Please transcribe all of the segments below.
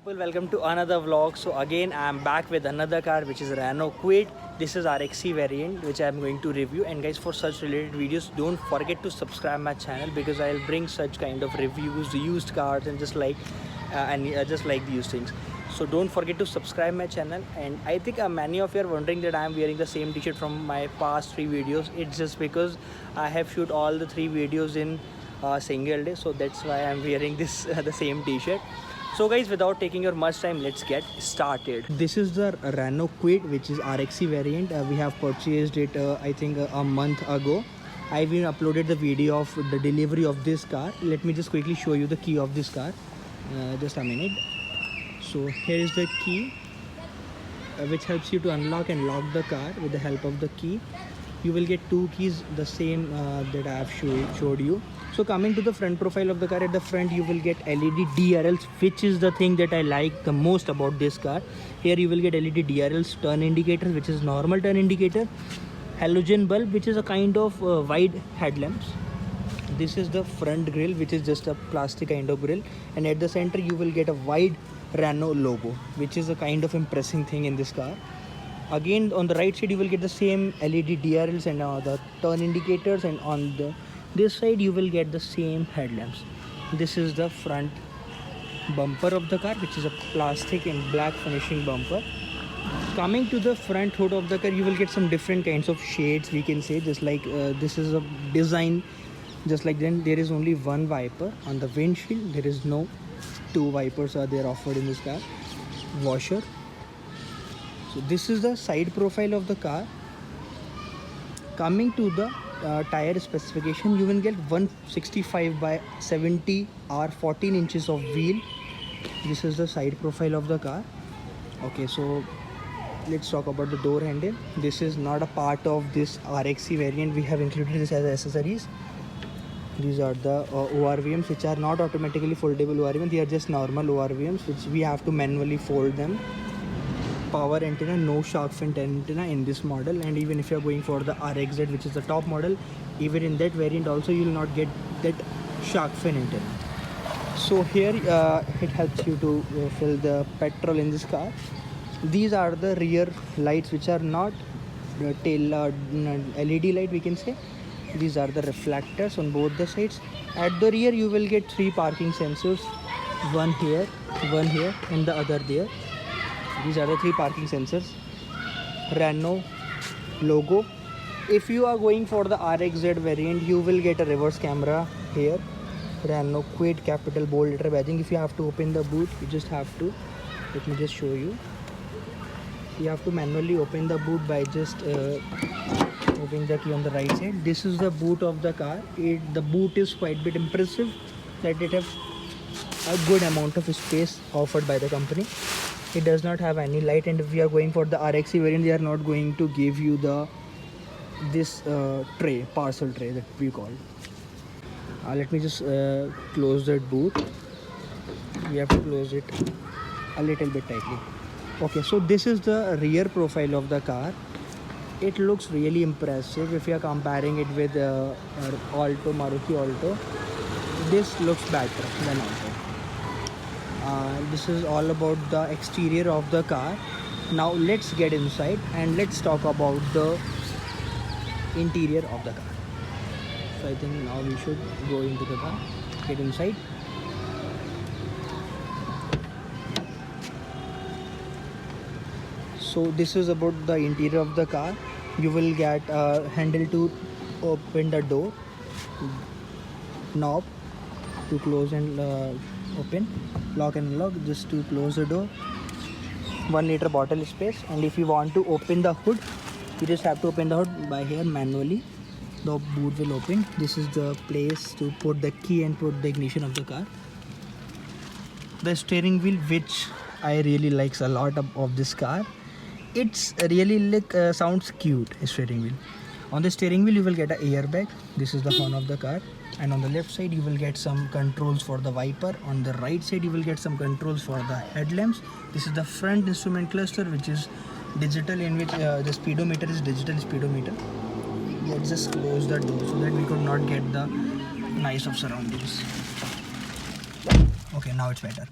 people, welcome to another vlog. So again I am back with another car which is Renault Kwid. This is RXC variant which I am going to review, and guys, for such related videos don't forget to subscribe my channel because I'll bring such kind of reviews, used cars, and just like these things. So don't forget to subscribe my channel. And I think many of you are wondering that I am wearing the same t-shirt from my past 3 videos. It's just because I have shoot all the 3 videos in single day, so that's why I'm wearing this the same t-shirt. So guys, without taking your much time, let's get started. This is the Renault Kwid, which is RXC variant. We have purchased it I think a month ago. I've even uploaded the video of the delivery of this car. Let me just quickly show you the key of this car. Just a minute. So here is the key which helps you to unlock and lock the car with the help of the key. You will get 2 keys, the same that I have showed you. So coming to the front profile of the car, at the front you will get LED DRLs, which is the thing that I like the most about this car. Here you will get LED DRLs, turn indicator, which is normal turn indicator, halogen bulb, which is a kind of wide headlamps. This is the front grille, which is just a plastic kind of grille, and at the center you will get a wide Renault logo, which is a kind of impressive thing in this car. Again, on the right side you will get the same LED DRLs and the turn indicators, and on this side you will get the same headlamps. This is the front bumper of the car, which is a plastic and black finishing bumper. Coming to the front hood of the car, you will get some different kinds of shades, we can say, just like this is a design. Just like then there is only one wiper on the windshield. There is no 2 wipers are there offered in this car. Washer. So this is the side profile of the car. Coming to the tire specification, you will get 165 by 70 or 14 inches of wheel. This is the side profile of the car. Okay, so let's talk about the door handle. This is not a part of this RXC variant. We have included this as accessories. These are the ORVMs, which are not automatically foldable ORVMs. They are just normal ORVMs, which we have to manually fold them. Power antenna, no shark fin antenna in this model. And even if you are going for the RXZ, which is the top model, even in that variant also you will not get that shark fin antenna. So here it helps you to fill the petrol in this car. These are the rear lights, which are not tail LED light, we can say. These are the reflectors on both the sides. At the rear you will get 3 parking sensors, one here, and the other there. These are the 3 parking sensors. Renault logo. If you are going for the RXZ variant, you will get a reverse camera here. Renault Kwid capital bold letter badging. If you have to open the boot, you just have to, let me just show you. You have to manually open the boot by just opening the key on the right side. This is the boot of the car. The boot is quite bit impressive, that it has a good amount of space offered by the company. It does not have any light, and if we are going for the RXC variant, they are not going to give you this tray, parcel tray that we call. Let me just close that boot. We have to close it a little bit tightly. Okay, so this is the rear profile of the car. It looks really impressive. If you are comparing it with Alto, Maruti Alto, this looks better than Alto. This is all about the exterior of the car. Now let's get inside and let's talk about the interior of the car. So I think now we should go into the car, get inside. So this is about the interior of the car. You will get a handle to open the door, knob to close and open, lock and unlock, just to close the door. 1 liter bottle space. And if you want to open the hood, you just have to open the hood by here manually. The boot will open. This is the place to put the key and put the ignition of the car. The steering wheel, which I really likes a lot of this car. It's really like sounds cute, steering wheel. On the steering wheel you will get an airbag. This is the horn of the car. And on the left side you will get some controls for the wiper. On the right side you will get some controls for the headlamps. This is the front instrument cluster, which is digital, in which the speedometer is digital speedometer. Let's just close the door so that we could not get the noise of surroundings. Okay, now it's better.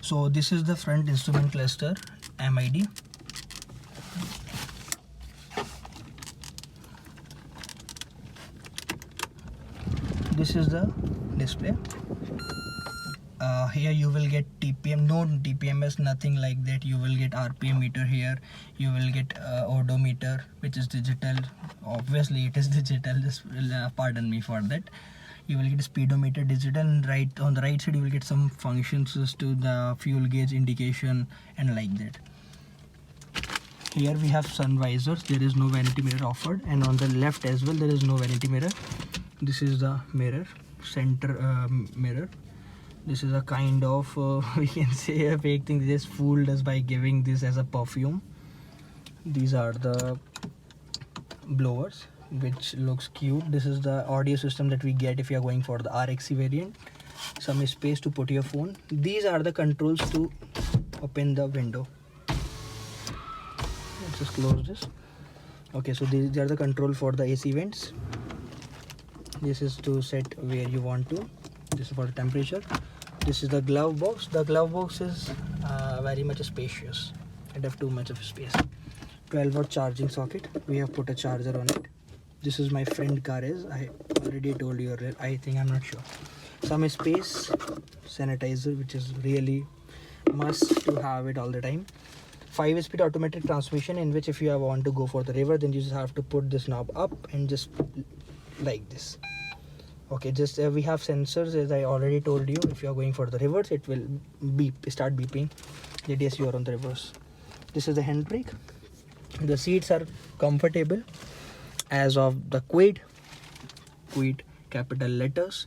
So this is the front instrument cluster, MID. This is the display. Here you will get TPM, no TPMS, nothing like that. You will get RPM meter here. You will get odometer, which is digital. Obviously it is digital, just pardon me for that. You will get a speedometer digital, and right on the right side you will get some functions as to the fuel gauge indication and like that. Here we have sun visors. There is no vanity mirror offered, and on the left as well there is no vanity mirror. This is the mirror, center mirror. This is a kind of we can say a fake thing. They just fooled us by giving this as a perfume. These are the blowers, which looks cute. This is the audio system that we get if you are going for the RXC variant. Some space to put your phone. These are the controls to open the window. Let's just close this. Okay, so these are the control for the AC vents. This is to set where you want to. This is for the temperature. This is the glove box. The glove box is very much spacious. It have too much of space. 12-watt charging socket. We have put a charger on it. This is my friend car is. I already told you earlier. I think, I'm not sure. Some space, sanitizer, which is really must to have it all the time. 5-speed automatic transmission, in which if you want to go for the river, then you just have to put this knob up and just like this. Okay, just we have sensors, as I already told you. If you are going for the reverse, it will start beeping that yes, you are on the reverse. This is the handbrake. The seats are comfortable as of the Quid capital letters.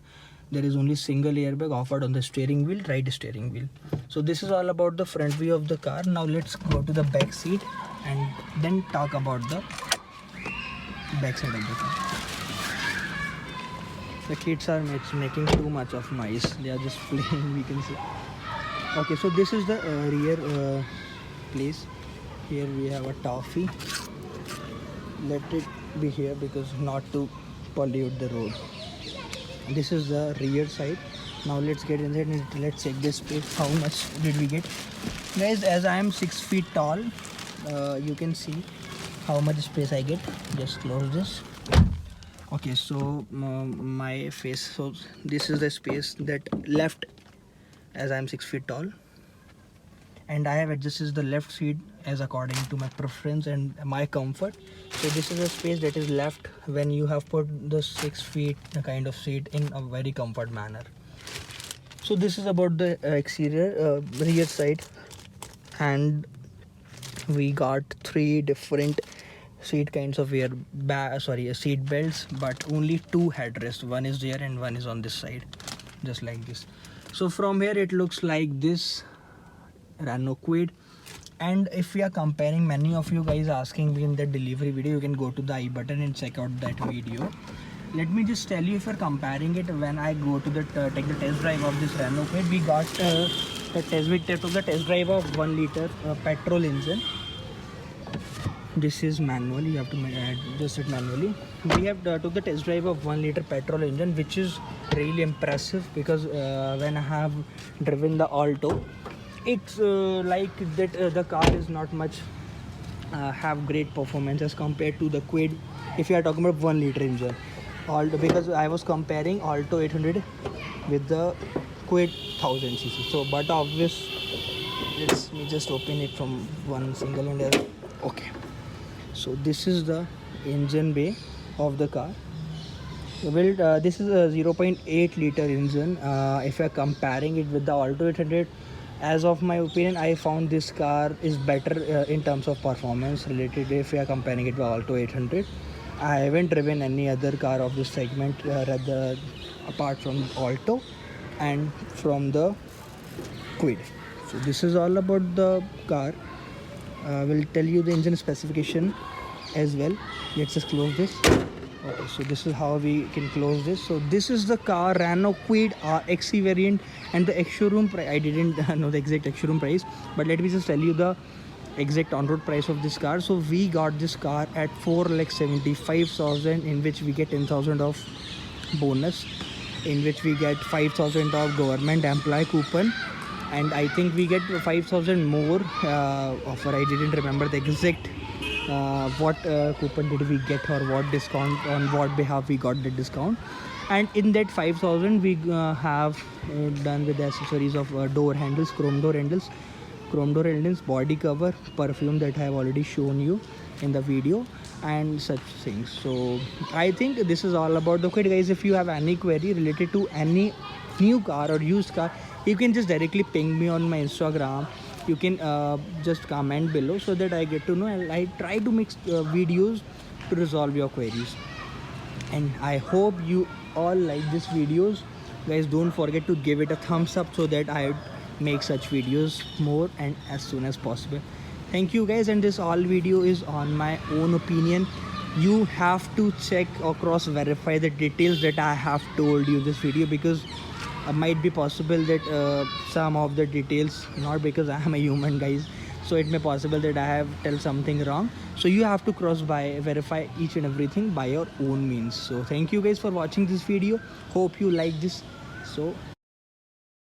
There is only single airbag offered on the steering wheel, right steering wheel. So this is all about the front view of the car. Now let's go to the back seat and then talk about the back side of the car. The kids are making too much of noise. They are just playing, we can see. Okay, so this is the rear place. Here we have a toffee. Let it be here because not to pollute the road. This is the rear side. Now let's get inside and let's check this space. How much did we get? Guys, as I am 6 feet tall, you can see how much space I get. Just close this. Okay, so my face, so this is the space that left, as I am 6 feet tall, and I have adjusted the left seat as according to my preference and my comfort. So this is a space that is left when you have put the 6 feet kind of seat in a very comfort manner. So this is about the exterior rear side, and we got 3 different seat kinds of seat belts, but only 2 headrests. One is there and one is on this side, just like this. So from here it looks like this Renault Kwid. And if we are comparing, many of you guys asking me in the delivery video, you can go to the I button and check out that video. Let me just tell you, if you're comparing it, when I go to the take the test drive of this Renault Kwid, we got we took the test drive of 1 liter petrol engine. This is manual, you have to adjust it manually. We have took the test drive of 1 liter petrol engine, which is really impressive because when I have driven the Alto, it's like that the car is not much have great performance as compared to the Kwid if you are talking about 1 liter engine. Alto, because I was comparing Alto 800 with the Kwid 1000cc. So but obvious, let me just open it from one single end. Okay, so this is the engine bay of the car. Well, this is a 0.8 liter engine. If you are comparing it with the Alto 800, as of my opinion, I found this car is better in terms of performance related if you are comparing it with Alto 800. I haven't driven any other car of this segment rather apart from Alto and from the Kwid. So this is all about the car. We'll tell you the engine specification as well. Let's just close this. Okay, so this is how we can close this. So this is the car, Renault Kwid XC variant, and the ex-showroom price. I didn't know the exact ex-showroom price, but let me just tell you the exact on-road price of this car. So we got this car at 4,75,000, in which we get 10,000 of bonus, in which we get 5,000 of government employee coupon, and I think we get 5,000 more offer. I didn't remember the exact what coupon did we get, or what discount, on what behalf we got the discount. And in that 5,000 we have done with the accessories of door handles, chrome door handles, body cover, perfume that I have already shown you in the video, and such things. So I think this is all about the quote, guys. If you have any query related to any new car or used car, you can just directly ping me on my Instagram. You can just comment below so that I get to know, and I try to make videos to resolve your queries. And I hope you all like these videos, guys. Don't forget to give it a thumbs up so that I make such videos more and as soon as possible. Thank you, guys. And this all video is on my own opinion. You have to check or cross verify the details that I have told you this video, because might be possible that some of the details, not because I am a human, guys, so it may possible that I have tell something wrong. So you have to cross by verify each and everything by your own means. So thank you, guys, for watching this video. Hope you like this. So